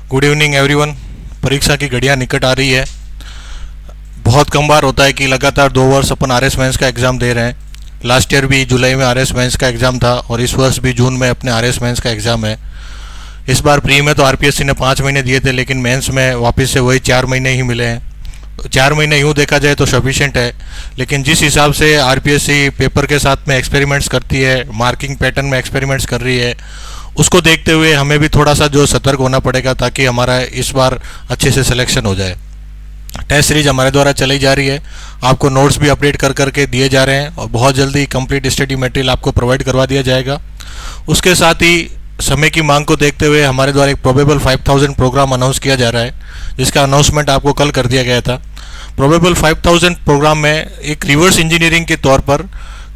Good evening everyone. परीक्षा की घड़ियां निकट आ रही है। बहुत कम बार होता है कि लगातार 2 वर्ष अपन RS मेंस का एग्ज़ाम दे रहे हैं। लास्ट ईयर भी जुलाई में RS मेंस का एग्ज़ाम था और इस वर्ष भी जून में अपने RS मेंस का एग्ज़ाम है। इस बार प्री में तो RPSC ने 5 महीने दिए थे, लेकिन मेंस में वापस से वही 4 महीने ही मिले हैं। 4 महीने यूँ देखा जाए तो सफिशिएंट है, लेकिन जिस हिसाब से RPSC पेपर के साथ में एक्सपेरिमेंट्स करती है, मार्किंग पैटर्न में एक्सपेरिमेंट्स कर रही है, उसको देखते हुए हमें भी थोड़ा सा जो सतर्क होना पड़ेगा ताकि हमारा इस बार अच्छे से सिलेक्शन हो जाए। टेस्ट सीरीज हमारे द्वारा चलाई जा रही है, आपको नोट्स भी अपडेट कर करके दिए जा रहे हैं और बहुत जल्दी कंप्लीट स्टडी मटेरियल आपको प्रोवाइड करवा दिया जाएगा। उसके साथ ही समय की मांग को देखते हुए हमारे द्वारा एक प्रोबेबल 5000 प्रोग्राम अनाउंस किया जा रहा है, जिसका अनाउंसमेंट आपको कल कर दिया गया था। प्रोबेबल 5000 प्रोग्राम में एक रिवर्स इंजीनियरिंग के तौर पर,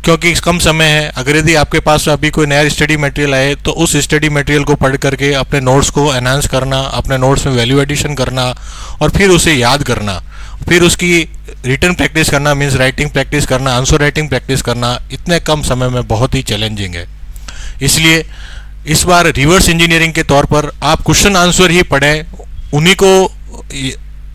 क्योंकि कम समय है, अगर यदि आपके पास अभी कोई नया स्टडी मटेरियल आए तो उस स्टडी मटेरियल को पढ़ करके अपने नोट्स को एनहांस करना, अपने नोट्स में वैल्यू एडिशन करना और फिर उसे याद करना, फिर उसकी रिटन प्रैक्टिस करना, मीन्स राइटिंग प्रैक्टिस करना, आंसर राइटिंग प्रैक्टिस करना, इतने कम समय में बहुत ही चैलेंजिंग है। इसलिए इस बार रिवर्स इंजीनियरिंग के तौर पर आप क्वेश्चन आंसर ही पढ़ें, उन्हीं को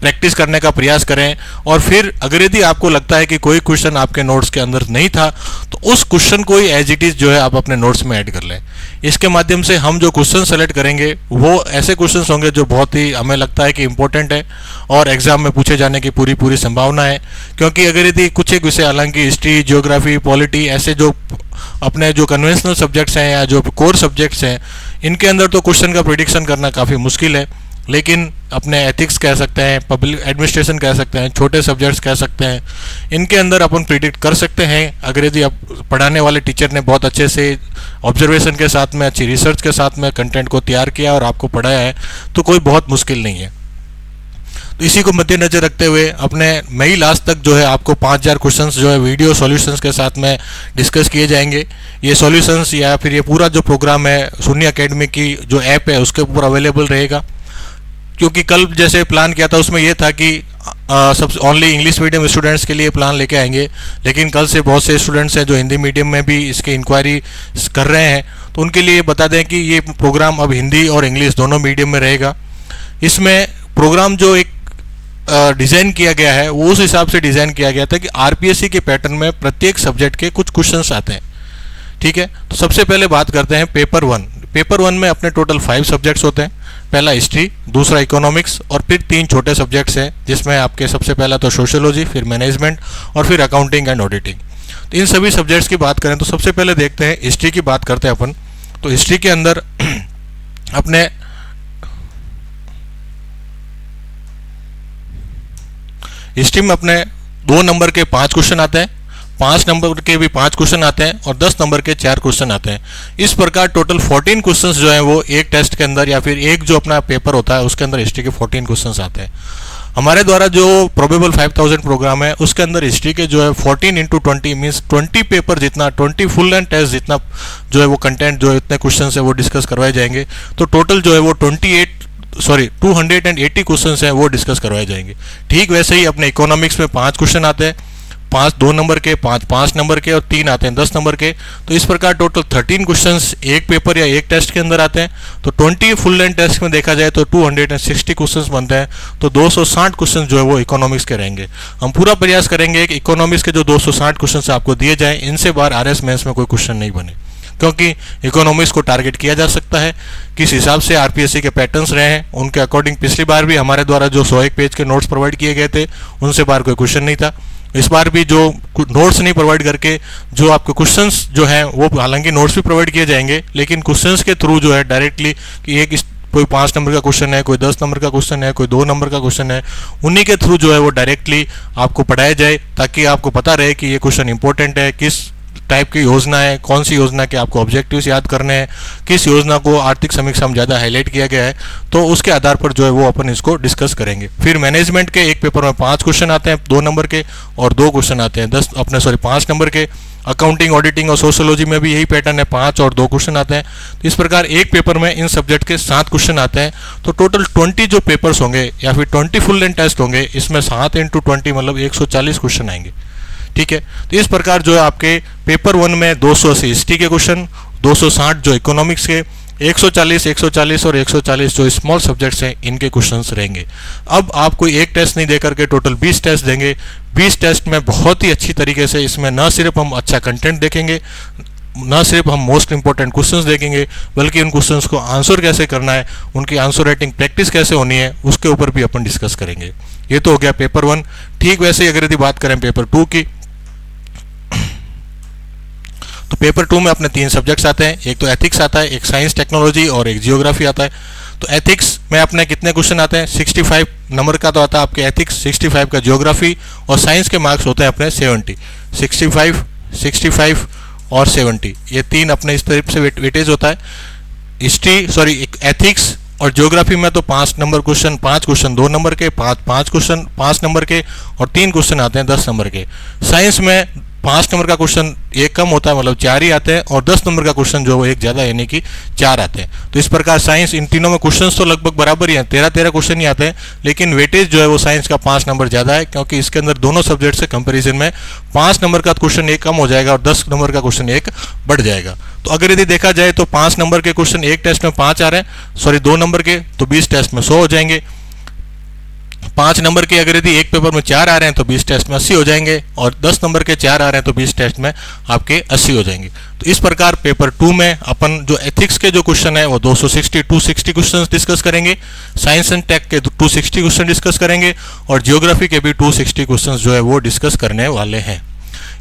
प्रैक्टिस करने का प्रयास करें और फिर अगर यदि आपको लगता है कि कोई क्वेश्चन आपके नोट्स के अंदर नहीं था तो उस क्वेश्चन को ही एज इट इज जो है आप अपने नोट्स में ऐड कर लें। इसके माध्यम से हम जो क्वेश्चन सेलेक्ट करेंगे वो ऐसे क्वेश्चन होंगे जो बहुत ही हमें लगता है कि इंपॉर्टेंट है और एग्जाम में पूछे जाने की पूरी संभावना है। क्योंकि अगर यदि कुछ एक विषय, हालांकि हिस्ट्री, जियोग्राफी, पॉलिटी, ऐसे जो अपने जो कन्वेंशनल सब्जेक्ट्स हैं या जो कोर सब्जेक्ट्स हैं, इनके अंदर तो क्वेश्चन का प्रिडिक्शन करना काफ़ी मुश्किल है, लेकिन अपने एथिक्स कह सकते हैं, पब्लिक एडमिनिस्ट्रेशन कह सकते हैं, छोटे सब्जेक्ट्स कह सकते हैं, इनके अंदर अपन प्रिडिक्ट कर सकते हैं अगर यदि आप पढ़ाने वाले टीचर ने बहुत अच्छे से ऑब्जर्वेशन के साथ में, अच्छी रिसर्च के साथ में कंटेंट को तैयार किया और आपको पढ़ाया है, तो कोई बहुत मुश्किल नहीं है। तो इसी को मद्देनजर रखते हुए अपने मई लास्ट तक जो है आपको 5000 क्वेश्चंस जो है वीडियो सॉल्यूशंस के साथ में डिस्कस किए जाएंगे। ये सॉल्यूशंस या फिर ये पूरा जो प्रोग्राम है शून्य एकेडमी की जो ऐप है उसके ऊपर अवेलेबल रहेगा। क्योंकि कल जैसे प्लान किया था उसमें यह था कि सब ओनली इंग्लिश मीडियम स्टूडेंट्स के लिए प्लान लेके आएंगे, लेकिन कल से बहुत से स्टूडेंट्स हैं जो हिंदी मीडियम में भी इसके इंक्वायरी कर रहे हैं, तो उनके लिए बता दें कि ये प्रोग्राम अब हिंदी और इंग्लिश दोनों मीडियम में रहेगा। इसमें प्रोग्राम जो एक डिज़ाइन किया गया है वो उस हिसाब से डिज़ाइन किया गया था कि RPSC के पैटर्न में प्रत्येक सब्जेक्ट के कुछ क्वेश्चंस आते हैं। ठीक है, तो सबसे पहले बात करते हैं पेपर 1। पेपर 1 में अपने टोटल 5 सब्जेक्ट्स होते हैं। पहला हिस्ट्री, दूसरा इकोनॉमिक्स और फिर 3 छोटे सब्जेक्ट्स हैं, जिसमें आपके सबसे पहला तो सोशियोलॉजी, फिर मैनेजमेंट और फिर अकाउंटिंग एंड ऑडिटिंग। तो इन सभी सब्जेक्ट्स की बात करें तो सबसे पहले देखते हैं हिस्ट्री की बात करते हैं अपन। तो हिस्ट्री के अंदर अपने हिस्ट्री में अपने 2 नंबर के 5 क्वेश्चन आते हैं, 5 नंबर के भी 5 क्वेश्चन आते हैं और 10 नंबर के 4 क्वेश्चन आते हैं। इस प्रकार टोटल 14 क्वेश्चंस जो हैं वो एक टेस्ट के अंदर या फिर एक जो अपना पेपर होता है उसके अंदर हिस्ट्री के 14 क्वेश्चंस आते हैं। हमारे द्वारा जो प्रोबेबल 5000 प्रोग्राम है उसके अंदर हिस्ट्री के जो है 14 × 20 मीन्स 20 पेपर जितना, 20 फुल एंड टेस्ट जितना जो है वो कंटेंट जो इतने क्वेश्चन है वो डिस्कस करवाए जाएंगे। तो टोटल जो है वो 280 क्वेश्चन हैं वो डिस्कस करवाए जाएंगे। ठीक वैसे ही अपने इकोनॉमिक्स में 5 क्वेश्चन आते हैं, 5 2 नंबर के, 5 नंबर के और 3 आते हैं 10 नंबर के। तो इस प्रकार टोटल 13 क्वेश्चंस एक पेपर या एक टेस्ट के अंदर आते हैं। तो 20 फुल लेंथ टेस्ट में देखा जाए तो 260 क्वेश्चंस बनते हैं, तो 260 क्वेश्चन जो है वो इकोनॉमिक्स के रहेंगे। हम पूरा प्रयास करेंगे कि इकोनॉमिक्स के जो 260 क्वेश्चन आपको दिए जाएं इनसे बाहर RS मेंस में कोई क्वेश्चन नहीं बने, क्योंकि इकोनॉमिक्स को टारगेट किया जा सकता है। किस हिसाब से RPSC के पैटर्न्स रहे हैं उनके अकॉर्डिंग पिछली बार भी हमारे द्वारा जो 101 पेज के नोट्स प्रोवाइड किए गए थे उनसे बाहर कोई क्वेश्चन नहीं था। इस बार भी जो नोट्स नहीं प्रोवाइड करके जो आपके क्वेश्चंस जो हैं वो, हालांकि नोट्स भी प्रोवाइड किए जाएंगे लेकिन क्वेश्चंस के थ्रू जो है डायरेक्टली कि एक कोई 5 नंबर का क्वेश्चन है, कोई 10 नंबर का क्वेश्चन है, कोई 2 नंबर का क्वेश्चन है, उन्हीं के थ्रू जो है वो डायरेक्टली आपको पढ़ाया जाए ताकि आपको पता रहे कि ये क्वेश्चन इंपॉर्टेंट है, किस टाइप की योजना है, कौन सी योजना के आपको ऑब्जेक्टिव्स याद करने हैं, किस योजना को आर्थिक समीक्षा में ज़्यादा हाईलाइट किया गया है, तो उसके आधार पर जो है वो अपन इसको डिस्कस करेंगे। फिर मैनेजमेंट के एक पेपर में 5 क्वेश्चन आते हैं 2 नंबर के और 2 क्वेश्चन आते हैं 5 नंबर के। अकाउंटिंग, ऑडिटिंग और सोशियोलॉजी में भी यही पैटर्न है, 5 और 2 क्वेश्चन आते हैं। तो इस प्रकार एक पेपर में इन सब्जेक्ट के 7 क्वेश्चन आते हैं। तो टोटल 20 जो पेपर्स होंगे या फिर 20 फुल लेंथ टेस्ट होंगे, इसमें 7 × 20 मतलब 140 क्वेश्चन आएंगे। ठीक है, तो इस प्रकार जो है आपके पेपर 1 में 280 हिस्ट्री के क्वेश्चन, 260 जो इकोनॉमिक्स के 140, 140 और 140 जो स्मॉल सब्जेक्ट्स हैं इनके क्वेश्चंस रहेंगे। अब आप कोई एक टेस्ट नहीं दे करके टोटल 20 टेस्ट देंगे। 20 टेस्ट में बहुत ही अच्छी तरीके से इसमें न सिर्फ हम अच्छा कंटेंट देखेंगे, न सिर्फ हम मोस्ट इंपॉर्टेंट क्वेश्चंस देखेंगे, बल्कि उन क्वेश्चंस को आंसर कैसे करना है, उनकी आंसर राइटिंग प्रैक्टिस कैसे होनी है, उसके ऊपर भी अपन डिस्कस करेंगे। ये तो हो गया पेपर 1। ठीक वैसे ही अगर यदि बात करें पेपर 2 की, तो पेपर 2 में अपने 3 सब्जेक्ट्स आते हैं। एक तो एथिक्स आता है, एक साइंस टेक्नोलॉजी और एक जियोग्राफी आता है। तो एथिक्स में अपने कितने क्वेश्चन आते हैं? 65 नंबर का तो आता है आपके एथिक्स, 65 का जियोग्राफी, और साइंस के मार्क्स होते हैं अपने 70। 65, 65 और 70, ये 3 अपने इस तरह से वेटेज होता है। एथिक्स और ज्योग्राफी में तो 5 नंबर क्वेश्चन, 5 क्वेश्चन 2 नंबर के, 5 क्वेश्चन 5 नंबर के, और 3 क्वेश्चन आते हैं 10 नंबर के। साइंस में 5 नंबर का क्वेश्चन एक कम होता है, मतलब 4 ही आते हैं, और 10 नंबर का क्वेश्चन जो एक ज़्यादा यानी कि 4 आते हैं। तो इस प्रकार साइंस, इन तीनों में क्वेश्चंस तो लगभग बराबर ही हैं, 13 क्वेश्चन ही आते हैं, लेकिन वेटेज जो है वो साइंस का 5 नंबर ज़्यादा है, क्योंकि इसके अंदर दोनों सब्जेक्ट से कंपेरिजन में 5 नंबर का क्वेश्चन एक कम हो जाएगा और 10 नंबर का क्वेश्चन एक बढ़ जाएगा। तो अगर यदि देखा जाए तो 5 नंबर के क्वेश्चन एक टेस्ट में 5 आ रहे हैं, 2 नंबर के, तो 20 टेस्ट में 100 हो जाएंगे। 5 नंबर के अगर यदि एक पेपर में 4 आ रहे हैं तो 20 टेस्ट में 80 हो जाएंगे, और 10 नंबर के 4 आ रहे हैं तो 20 टेस्ट में आपके 80 हो जाएंगे। तो इस प्रकार पेपर 2 में अपन जो एथिक्स के जो क्वेश्चन है वो 260 क्वेश्चन डिस्कस करेंगे, साइंस एंड टेक के 260 क्वेश्चन डिस्कस करेंगे, और जियोग्राफी के भी 260 क्वेश्चन जो है वो डिस्कस करने वाले हैं।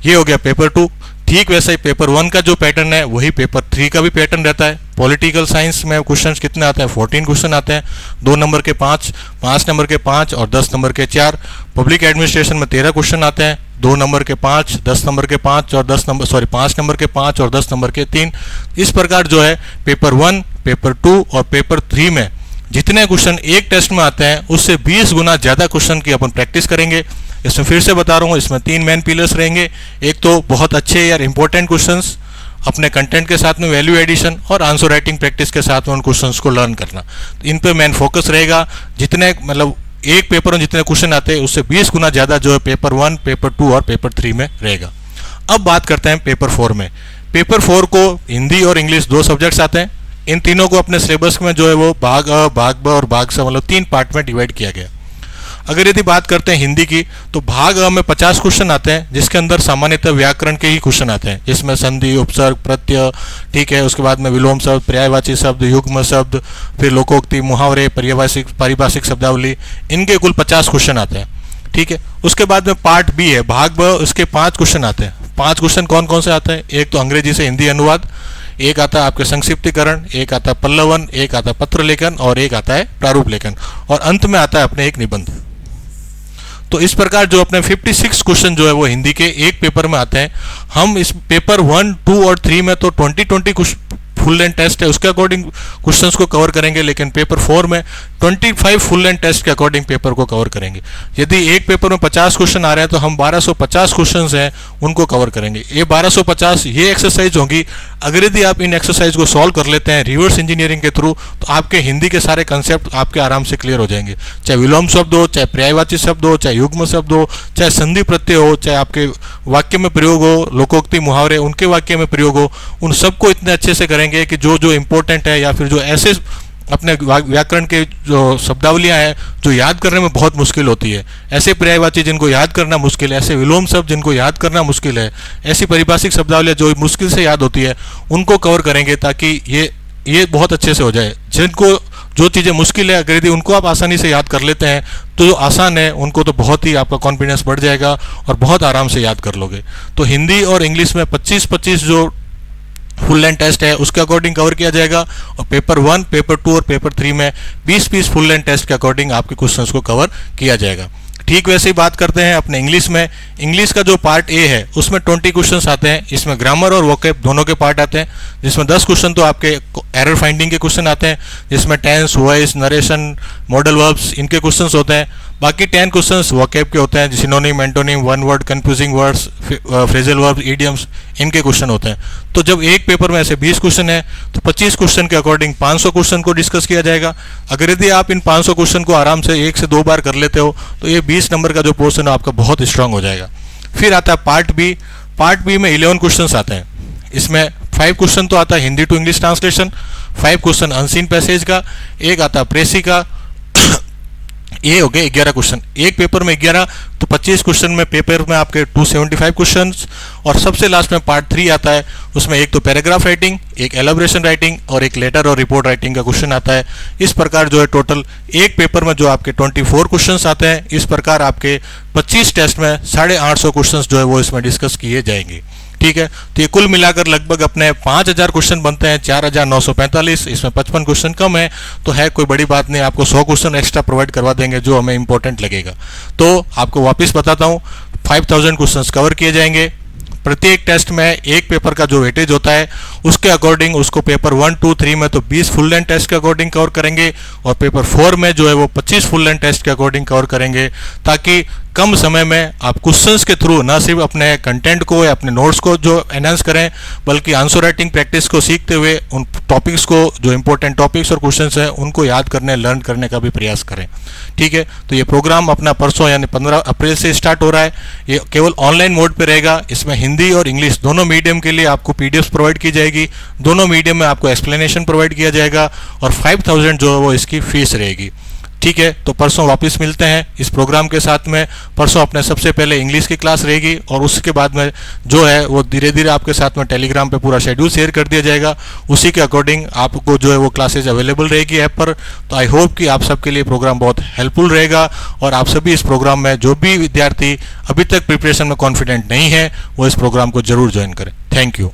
ये हो गया पेपर 2। ठीक वैसे ही पेपर 1 का जो पैटर्न है वही पेपर 3 का भी पैटर्न रहता है। पॉलिटिकल साइंस में क्वेश्चंस कितने आते हैं? 14 क्वेश्चन आते हैं, 2 नंबर के 5, 5 नंबर के 5 और 10 नंबर के 4। पब्लिक एडमिनिस्ट्रेशन में 13 क्वेश्चन आते हैं, 2 नंबर के 5, 10 नंबर के 5 और 5 नंबर के 5 और 10 नंबर के 3। इस प्रकार जो है पेपर 1, पेपर 2 और पेपर 3 में जितने क्वेश्चन एक टेस्ट में आते हैं उससे 20 गुना ज़्यादा क्वेश्चन की अपन प्रैक्टिस करेंगे। इसमें फिर से बता रहा हूँ, इसमें 3 मेन पिलर्स रहेंगे। एक तो बहुत अच्छे यार इंपॉर्टेंट क्वेश्चंस अपने कंटेंट के साथ में वैल्यू एडिशन, और आंसर राइटिंग प्रैक्टिस के साथ में उन क्वेश्चंस को लर्न करना। इन पे मेन फोकस रहेगा। जितने मतलब एक पेपर में जितने क्वेश्चन आते हैं उससे 20 गुना ज़्यादा जो है पेपर 1, पेपर 2 और पेपर 3 में रहेगा। अब बात करते हैं पेपर 4 में। पेपर 4 को हिंदी और इंग्लिश 2 सब्जेक्ट्स आते हैं। इन तीनों को अपने सिलेबस में जो है वो भाग अ, भाग ब और भाग स, मतलब 3 पार्ट में डिवाइड किया गया। अगर यदि बात करते हैं हिंदी की, तो भाग अ में 50 क्वेश्चन आते हैं, जिसके अंदर सामान्यतः व्याकरण के ही क्वेश्चन आते हैं, जिसमें संधि, उपसर्ग, प्रत्यय, ठीक है, उसके बाद में विलोम शब्द, पर्यायवाची शब्द, युग्म शब्द, फिर लोकोक्ति, मुहावरे, पारिभाषिक शब्दावली, इनके कुल 50 क्वेश्चन आते हैं। ठीक है, उसके बाद में पार्ट बी है भाग ब, उसके 5 क्वेश्चन आते हैं। 5 क्वेश्चन कौन कौन से आते हैं? एक तो अंग्रेजी से हिंदी अनुवाद, एक आता है आपके संक्षिप्तीकरण, एक आता है पल्लवन, एक आता है पत्र लेखन और एक आता है प्रारूप लेखन, और अंत में आता है अपने एक निबंध। तो इस प्रकार जो अपने 56 क्वेश्चन जो है वो हिंदी के एक पेपर में आते हैं। हम इस पेपर 1, 2 और 3 में तो 20 फुल लेंथ टेस्ट है उसके अकॉर्डिंग क्वेश्चंस को कवर करेंगे, लेकिन पेपर 4 में 25 फुल लेंथ टेस्ट के अकॉर्डिंग पेपर को कवर करेंगे। यदि एक पेपर में 50 क्वेश्चन आ रहे हैं तो हम 1250 क्वेश्चंस हैं उनको कवर करेंगे। ये 1250 ये एक्सरसाइज होगी। अगर यदि आप इन एक्सरसाइज को सॉल्व कर लेते हैं रिवर्स इंजीनियरिंग के थ्रू, तो आपके हिंदी के सारे कंसेप्ट आपके आराम से क्लियर हो जाएंगे। चाहे विलोम शब्द हो, चाहे पर्यायवाची शब्द हो, चाहे युग्म शब्द हो, चाहे संधि प्रत्यय हो, चाहे आपके वाक्य में प्रयोग हो, लोकोक्ति मुहावरे उनके वाक्य में प्रयोग हो, उन सबको इतने अच्छे से करेंगे कि जो इंपॉर्टेंट है या फिर जो ऐसे अपने व्याकरण के जो शब्दावलियां हैं जो याद करने में बहुत मुश्किल होती है, ऐसे पर्यायवाची जिनको याद करना मुश्किल है, ऐसे विलोम शब्द जिनको याद करना मुश्किल है, ऐसी पारिभाषिक शब्दावलियां जो मुश्किल से याद होती है, उनको कवर करेंगे ताकि ये बहुत अच्छे से हो जाए। जिनको जो चीज़ें मुश्किल है अगर यदि उनको आप आसानी से याद कर लेते हैं तो जो आसान है उनको तो बहुत ही आपका कॉन्फिडेंस बढ़ जाएगा और बहुत आराम से याद कर लोगे। तो हिंदी और इंग्लिश में 25-25 जो फुल लेंथ टेस्ट है उसके अकॉर्डिंग कवर किया जाएगा, और पेपर 1, पेपर 2 और पेपर 3 में 20-20 फुल लेंथ टेस्ट के अकॉर्डिंग आपके क्वेश्चंस को कवर किया जाएगा। ठीक वैसे ही बात करते हैं अपने इंग्लिश में। इंग्लिश का जो पार्ट ए है उसमें 20 क्वेश्चंस आते हैं। इसमें ग्रामर और वोकैब दोनों के पार्ट आते हैं, जिसमें 10 क्वेश्चन तो आपके एरर फाइंडिंग के क्वेश्चन आते हैं, जिसमें tense, voice, narration, modal verbs इनके क्वेश्चंस होते हैं। बाकी 10 क्वेश्चंस वोकैब के होते हैं, synonym, antonym, one word, confusing words, phrasal verbs, idioms इनके क्वेश्चन होते हैं। तो जब एक पेपर में ऐसे 20 क्वेश्चन है तो 25 क्वेश्चन के अकॉर्डिंग 500 क्वेश्चन को डिस्कस किया जाएगा। अगर यदि आप इन 500 क्वेश्चन को आराम से 1 से 2 बार कर लेते हो तो ये 20 नंबर का जो पोर्शन है आपका बहुत स्ट्रांग हो जाएगा। फिर आता है पार्ट बी। पार्ट बी में 11 क्वेश्चंस आते हैं। इसमें 5 क्वेश्चन तो आता है Hindi to English translation, 5 question unseen passage का, एक आता है प्रेसी का, ये हो गए 11 क्वेश्चन। एक पेपर में 11 तो 25 क्वेश्चन में पेपर में आपके 275 क्वेश्चन। और सबसे लास्ट में पार्ट 3 आता है, उसमें एक तो पैराग्राफ राइटिंग, एक एलाबोरेशन राइटिंग और एक लेटर और रिपोर्ट राइटिंग का क्वेश्चन आता है। इस प्रकार जो है टोटल एक पेपर में जो आपके 24 क्वेश्चन आते हैं, इस प्रकार आपके 25 टेस्ट में 850 क्वेश्चन जो है वो इसमें डिस्कस किए जाएंगे। ठीक है, तो ये कुल मिलाकर लगभग अपने 5000 क्वेश्चन बनते हैं, 4945, इसमें 55 क्वेश्चन कम है तो है कोई बड़ी बात नहीं, आपको 100 क्वेश्चन एक्स्ट्रा प्रोवाइड करवा देंगे जो हमें इंपॉर्टेंट लगेगा। तो आपको वापस बताता हूँ, 5000 क्वेश्चन कवर किए जाएंगे। प्रत्येक टेस्ट में एक पेपर का जो वेटेज होता है उसके अकॉर्डिंग उसको पेपर 1, 2, 3 में तो 20 फुल लेंथ टेस्ट के अकॉर्डिंग कवर करेंगे और पेपर 4 में जो है वो 25 फुल लेंथ टेस्ट के अकॉर्डिंग कवर करेंगे, ताकि कम समय में आप क्वेश्चंस के थ्रू ना सिर्फ अपने कंटेंट को या अपने नोट्स को जो एनहांस करें, बल्कि आंसर राइटिंग प्रैक्टिस को सीखते हुए उन टॉपिक्स को, जो इंपॉर्टेंट टॉपिक्स और क्वेश्चंस हैं उनको याद करने, लर्न करने का भी प्रयास करें। ठीक है, तो ये प्रोग्राम अपना परसों यानी 15 अप्रैल से स्टार्ट हो रहा है। ये केवल ऑनलाइन मोड पे रहेगा। इसमें हिंदी और इंग्लिश दोनों मीडियम के लिए आपको पीडीएफ प्रोवाइड की जाएगी, दोनों मीडियम में आपको एक्सप्लेनेशन प्रोवाइड किया जाएगा और 5000 जो है वो इसकी फीस रहेगी। ठीक है, तो परसों वापस मिलते हैं इस प्रोग्राम के साथ में। परसों अपने सबसे पहले इंग्लिश की क्लास रहेगी और उसके बाद में जो है वो धीरे धीरे आपके साथ में टेलीग्राम पे पूरा शेड्यूल शेयर कर दिया जाएगा, उसी के अकॉर्डिंग आपको जो है वो क्लासेज अवेलेबल रहेगी ऐप पर। तो आई होप कि आप सबके लिए प्रोग्राम बहुत हेल्पफुल रहेगा और आप सभी इस प्रोग्राम में, जो भी विद्यार्थी अभी तक प्रिपरेशन में कॉन्फिडेंट नहीं है, वो इस प्रोग्राम को जरूर ज्वाइन करें। Thank you.